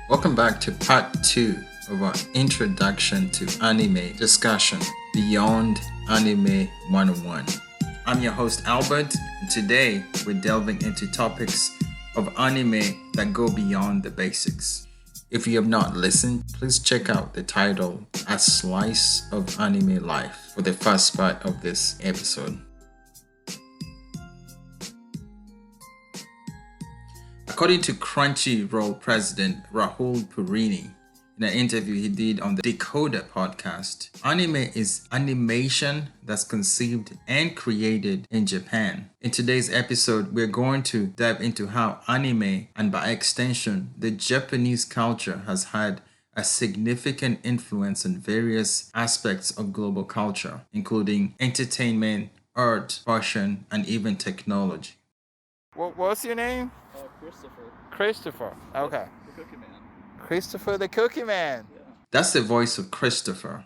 Welcome back to part 2 of our introduction to anime discussion, Beyond Anime 101. I'm your host Albert, and today we're delving into topics of anime that go beyond the basics. If you have not listened, please check out the title, A Slice of Anime Life, for the first part of this episode. According to Crunchyroll president Rahul Purini, in an interview he did on the Decoder podcast, anime is animation that's conceived and created in Japan. In today's episode, we're going to dive into how anime, and by extension, the Japanese culture, has had a significant influence on various aspects of global culture, including entertainment, art, fashion, and even technology. What's your name? Christopher. Okay. The Cookie Man. Christopher the Cookie Man. Yeah. That's the voice of Christopher.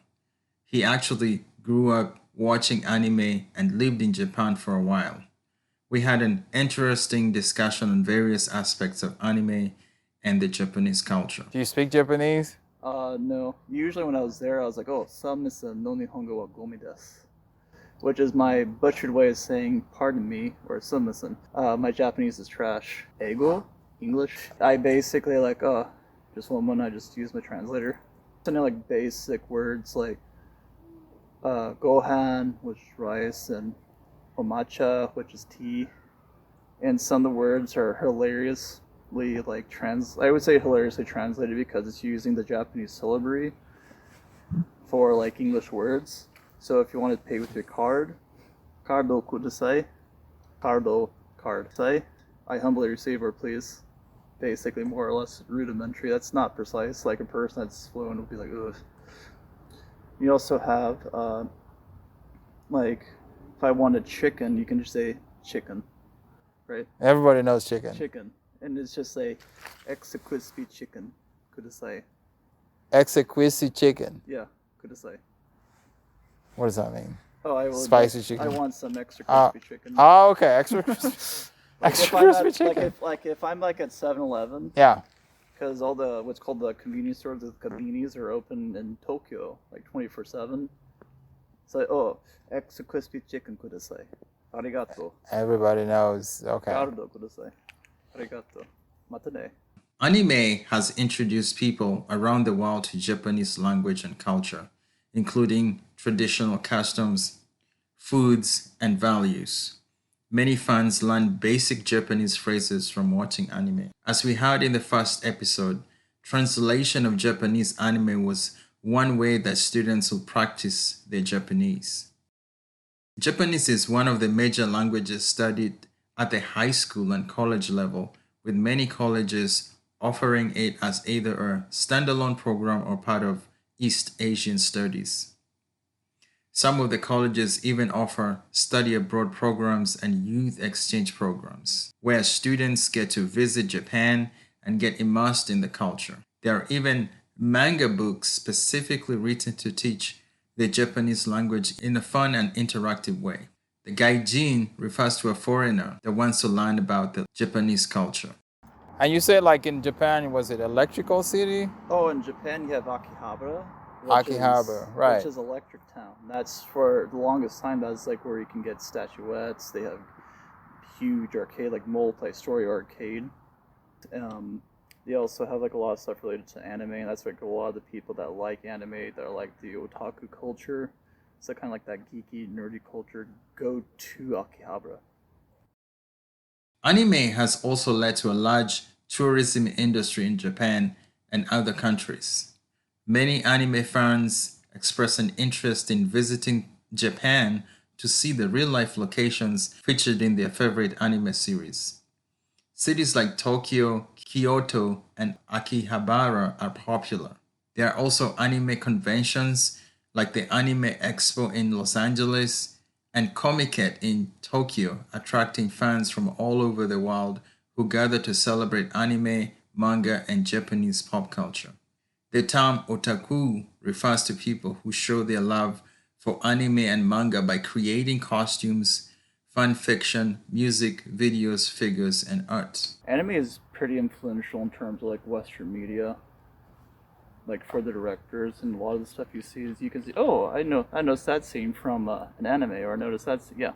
He actually grew up watching anime and lived in Japan for a while. We had an interesting discussion on various aspects of anime and the Japanese culture. Do you speak Japanese? No. Usually when I was there, I was like, Samisa no Nihongo wa gomi desu. Which is my butchered way of saying pardon me, or sumimasen. My Japanese is trash. Eigo? English? I basically just one moment I just use my translator. I know basic words like gohan, which is rice, and omacha, which is tea. And some of the words are hilariously I would say hilariously translated because it's using the Japanese syllabary for English words. So if you want to pay with your card, cardo kudasai, cardo card. Say, I humbly receive or please. Basically, more or less rudimentary. That's not precise. Like a person that's fluent would be like, ugh. You also have, if I wanted chicken, you can just say chicken, right? Everybody knows chicken. Chicken. And it's just Ekusutorakurisupīchikin Kudasai. Ekusutorakurisupīchikin. Yeah, Kudasai. What does that mean? Spicy chicken. I want some extra crispy chicken. Oh, okay, extra crispy. Extra crispy chicken. If I'm at 7-Eleven. Yeah. Because all the what's called the convenience stores, the convenies are open in Tokyo 24/7. So extra crispy chicken Kudasai. Arigato. Everybody knows. Okay. Cardo Kudasai. Arigato. Matane. Anime has introduced people around the world to Japanese language and culture, including traditional customs, foods, and values. Many fans learn basic Japanese phrases from watching anime. As we heard in the first episode, translation of Japanese anime was one way that students will practice their Japanese. Japanese is one of the major languages studied at the high school and college level, with many colleges offering it as either a standalone program or part of East Asian studies. Some of the colleges even offer study abroad programs and youth exchange programs, where students get to visit Japan and get immersed in the culture. There are even manga books specifically written to teach the Japanese language in a fun and interactive way. The gaijin refers to a foreigner that wants to learn about the Japanese culture. And you said in Japan, was it electrical city? Oh, in Japan you have Akihabara. Right. Which is Electric Town. That's for the longest time. That's where you can get statuettes. They have huge arcade, multi-story arcade. They also have a lot of stuff related to anime. And that's a lot of the people that like anime, that are the otaku culture. So kind of that geeky, nerdy culture. Go to Akihabara. Anime has also led to a large tourism industry in Japan and other countries. Many anime fans express an interest in visiting Japan to see the real-life locations featured in their favorite anime series. Cities like Tokyo, Kyoto, and Akihabara are popular. There are also anime conventions like the Anime Expo in Los Angeles and Comiket in Tokyo, attracting fans from all over the world who gather to celebrate anime, manga, and Japanese pop culture. The term otaku refers to people who show their love for anime and manga by creating costumes, fan fiction, music, videos, figures, and art. Anime is pretty influential in terms of Western media. like for the directors, and a lot of the stuff you see is you can see, oh, I noticed that scene from an anime, or I noticed that's, yeah.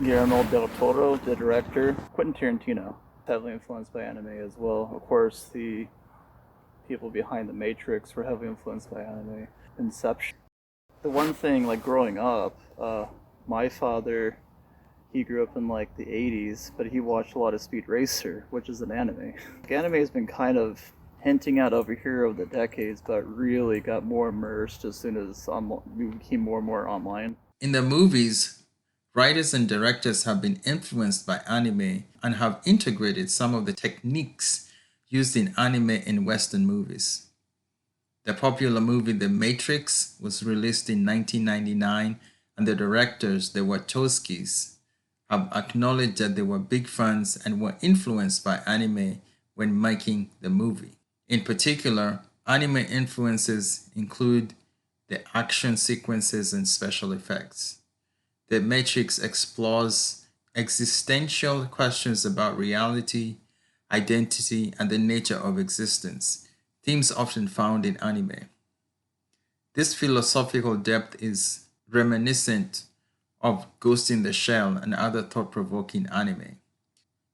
Guillermo del Toro, the director. Quentin Tarantino, heavily influenced by anime as well. Of course, the people behind The Matrix were heavily influenced by anime. Inception. The one thing, like growing up, my father, he grew up in like the 80s, but he watched a lot of Speed Racer, which is an anime. Anime has been kind of hinting at over here over the decades, but really got more immersed as soon as we became more and more online. In the movies, writers and directors have been influenced by anime and have integrated some of the techniques used in anime in Western movies. The popular movie The Matrix was released in 1999, and the directors, the Wachowskis, have acknowledged that they were big fans and were influenced by anime when making the movie. In particular, anime influences include the action sequences and special effects. The Matrix explores existential questions about reality, identity, and the nature of existence, themes often found in anime. This philosophical depth is reminiscent of Ghost in the Shell and other thought-provoking anime.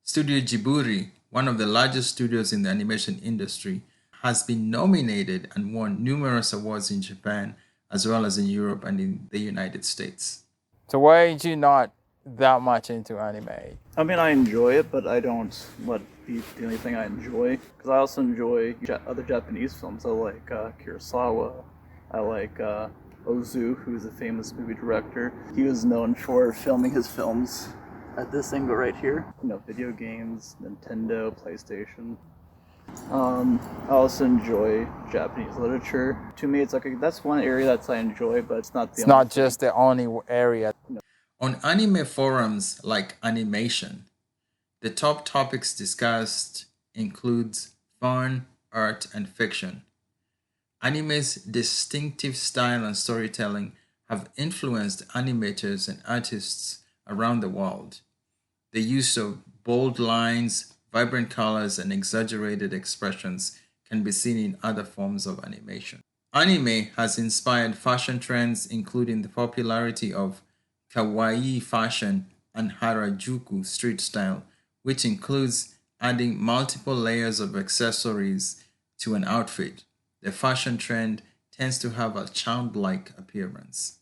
Studio Ghibli, one of the largest studios in the animation industry, has been nominated and won numerous awards in Japan as well as in Europe and in the United States. So why are you not that much into anime? I mean, I enjoy it, but I don't let it be the only thing I enjoy. Because I also enjoy other Japanese films. I like Kurosawa. I like Ozu, who's a famous movie director. He was known for filming his films at this angle right here. You know, video games, Nintendo, PlayStation. I also enjoy Japanese literature. To me, it's like that's one area that I enjoy, but it's not the It's only not thing. just the only area. On anime forums like Animation, the top topics discussed includes fun, art, and fiction. Anime's distinctive style and storytelling have influenced animators and artists around the world. The use of bold lines, vibrant colors, and exaggerated expressions can be seen in other forms of animation. Anime has inspired fashion trends, including the popularity of kawaii fashion and Harajuku street style, which includes adding multiple layers of accessories to an outfit. The fashion trend tends to have a childlike appearance.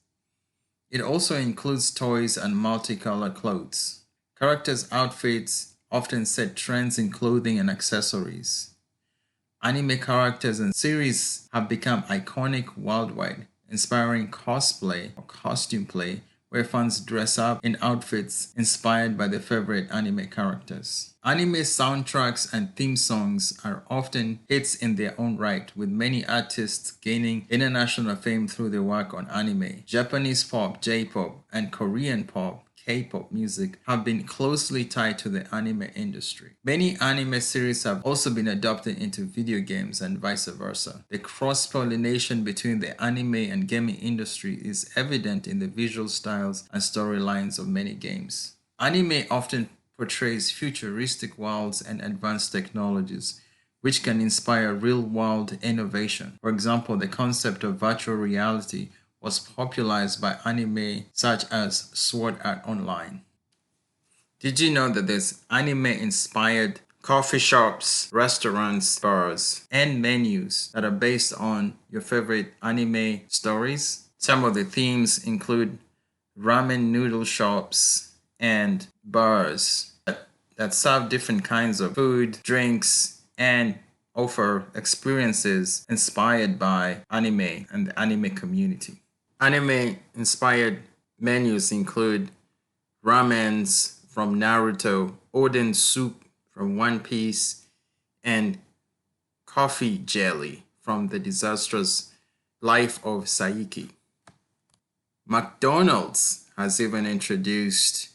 It also includes toys and multicolored clothes. Characters' outfits often set trends in clothing and accessories. Anime characters and series have become iconic worldwide, inspiring cosplay or costume play, where fans dress up in outfits inspired by their favorite anime characters. Anime soundtracks and theme songs are often hits in their own right, with many artists gaining international fame through their work on anime. Japanese pop, J-pop, and Korean pop, K-pop music have been closely tied to the anime industry. Many anime series have also been adopted into video games and vice versa. The cross-pollination between the anime and gaming industry is evident in the visual styles and storylines of many games. Anime often portrays futuristic worlds and advanced technologies, which can inspire real-world innovation. For example, the concept of virtual reality was popularized by anime such as Sword Art Online. Did you know that there's anime-inspired coffee shops, restaurants, bars, and menus that are based on your favorite anime stories? Some of the themes include ramen noodle shops and bars that serve different kinds of food, drinks, and offer experiences inspired by anime and the anime community. Anime-inspired menus include ramens from Naruto, Oden soup from One Piece, and coffee jelly from the disastrous life of Saiki. McDonald's has even introduced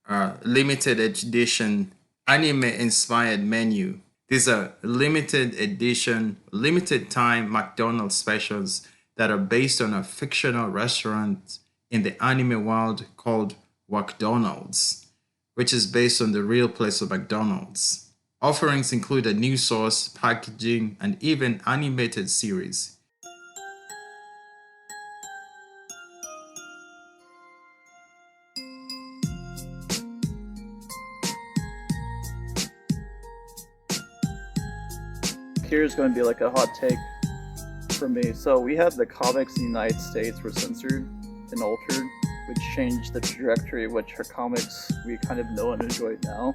a limited edition anime-inspired menu. These are limited edition, limited time McDonald's specials that are based on a fictional restaurant in the anime world called McDonald's, which is based on the real place of McDonald's. Offerings include a new sauce, packaging, and even animated series. here's going to be like a hot take for me. So we had the comics in the United States were censored and altered, which changed the trajectory of which our comics we kind of know and enjoy now.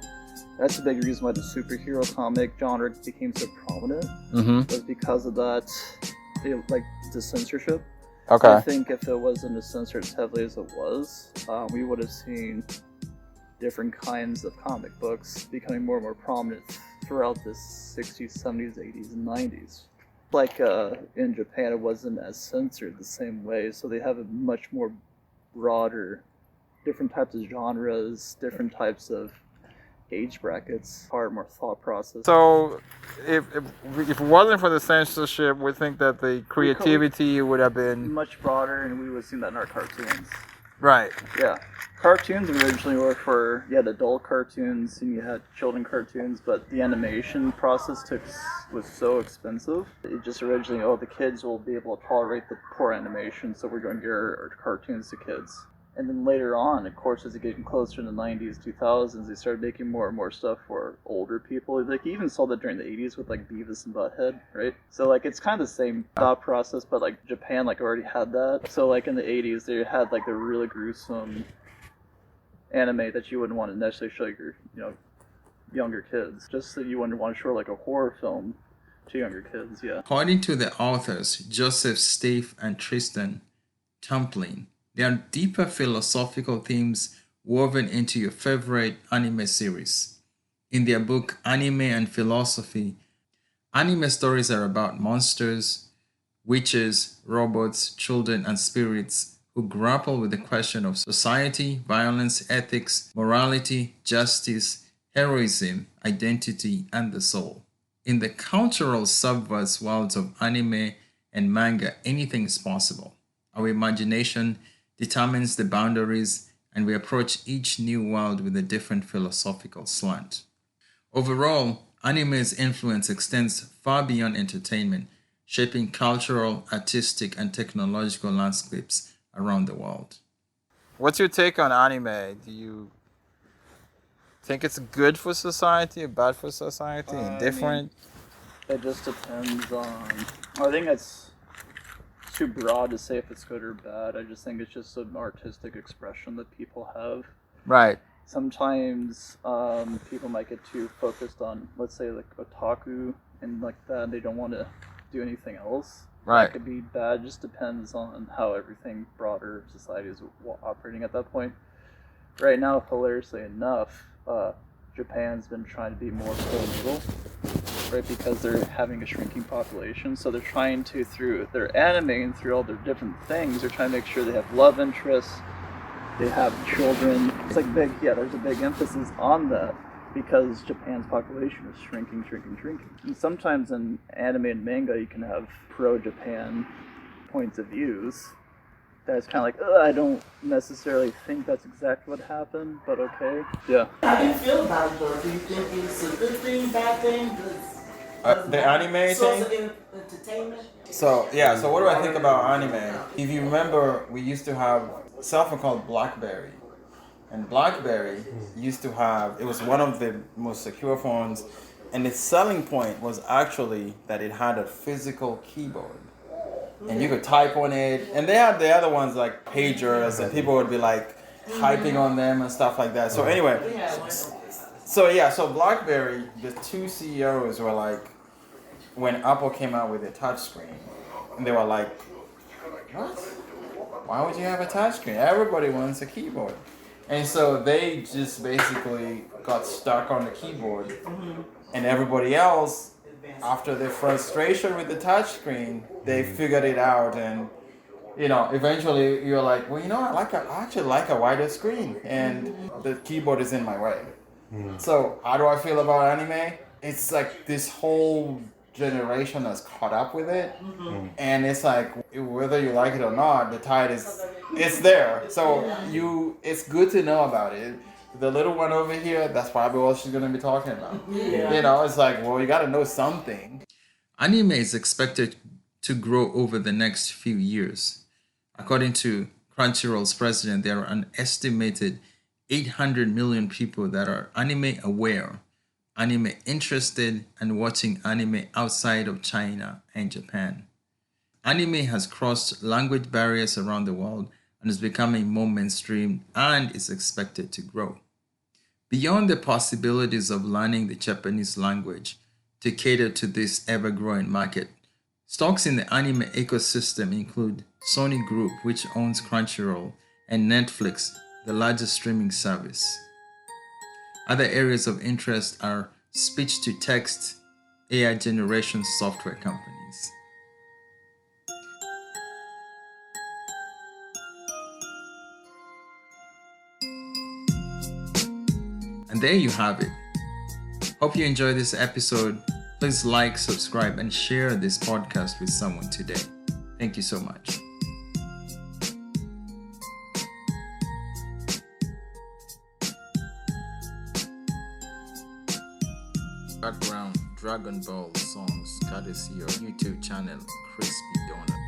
That's a big reason why the superhero comic genre became so prominent. Was because of that, like the censorship. Okay. I think if it wasn't as censored as heavily as it was, we would have seen different kinds of comic books becoming more and more prominent throughout the 60s, 70s, 80s, and 90s. Like in Japan, it wasn't as censored the same way, so they have a much more broader, different types of genres, different types of age brackets, more thought process. So, if it wasn't for the censorship, we think that the creativity would have been much broader, and we would have seen that in our cartoons. Right. Yeah. Cartoons originally were for, you had adult cartoons and you had children cartoons, but the animation process was so expensive. It just originally, the kids will be able to tolerate the poor animation, so we're going to give our cartoons to kids. And then later on, of course, as it getting closer in the 90s, 2000s, they started making more and more stuff for older people. Like, you even saw that during the 80s with, like, Beavis and Butthead, right? So, like, it's kind of the same thought process, but, like, Japan, like, already had that. So, like, in the 80s, they had, like, the really gruesome anime that you wouldn't want to necessarily show your, younger kids. Just that you wouldn't want to show, like, a horror film to younger kids, yeah. According to the authors, Joseph Stave and Tristan Tamplin, there are deeper philosophical themes woven into your favorite anime series. In their book, Anime and Philosophy, anime stories are about monsters, witches, robots, children, and spirits who grapple with the question of society, violence, ethics, morality, justice, heroism, identity, and the soul. In the cultural subverse worlds of anime and manga, anything is possible. Our imagination determines the boundaries, and we approach each new world with a different philosophical slant. Overall, anime's influence extends far beyond entertainment, shaping cultural, artistic, and technological landscapes around the world. What's your take on anime? Do you think it's good for society or bad for society? Indifferent? It just depends on... I think it's too broad to say if it's good or bad. I just think it's just an artistic expression that people have. Right. Sometimes people might get too focused on, let's say, like otaku and like that. They don't want to do anything else. Right. That could be bad. It just depends on how everything broader society is operating at that point. Right now, hilariously enough, Japan's been trying to be more pro-natal, right? Because they're having a shrinking population, so they're trying to, through their anime and through all their different things, they're trying to make sure they have love interests, they have children. It's like there's a big emphasis on that because Japan's population is shrinking. And sometimes in anime and manga, you can have pro-Japan points of views. That's kind of like, I don't necessarily think that's exactly what happened, but okay. Yeah. How do you feel about it, though? Do you think it's a good thing, bad thing? The anime Source thing? of entertainment? So what do I think about anime? If you remember, we used to have cell phone called BlackBerry. And BlackBerry used to have, it was one of the most secure phones, and its selling point was actually that it had a physical keyboard. And you could type on it. And they had the other ones like pagers, and people would be like typing on them and stuff like that. So anyway, so BlackBerry, the two CEOs were like, when Apple came out with a touchscreen, and they were like, what? Why would you have a touchscreen? Everybody wants a keyboard. And so they just basically got stuck on the keyboard. And everybody else, after their frustration with the touchscreen, they figured it out, and eventually you're like, well, I actually like a wider screen, and the keyboard is in my way. So how do I feel about anime? It's like this whole generation has caught up with it, and it's like whether you like it or not, the tide it's there. So it's good to know about it. The little one over here, that's probably what she's going to be talking about. It's like, well, you got to know something. Anime is expected to grow over the next few years. According to Crunchyroll's president, there are an estimated 800 million people that are anime aware, anime interested and watching anime outside of China and Japan. Anime has crossed language barriers around the world and is becoming more mainstream and is expected to grow. Beyond the possibilities of learning the Japanese language to cater to this ever-growing market, stocks in the anime ecosystem include Sony Group, which owns Crunchyroll, and Netflix, the largest streaming service. Other areas of interest are speech-to-text, AI generation software companies. And there you have it. Hope you enjoyed this episode. Please like, subscribe, and share this podcast with someone today. Thank you so much. Background Dragon Ball songs courtesy of YouTube channel Crispy Donut.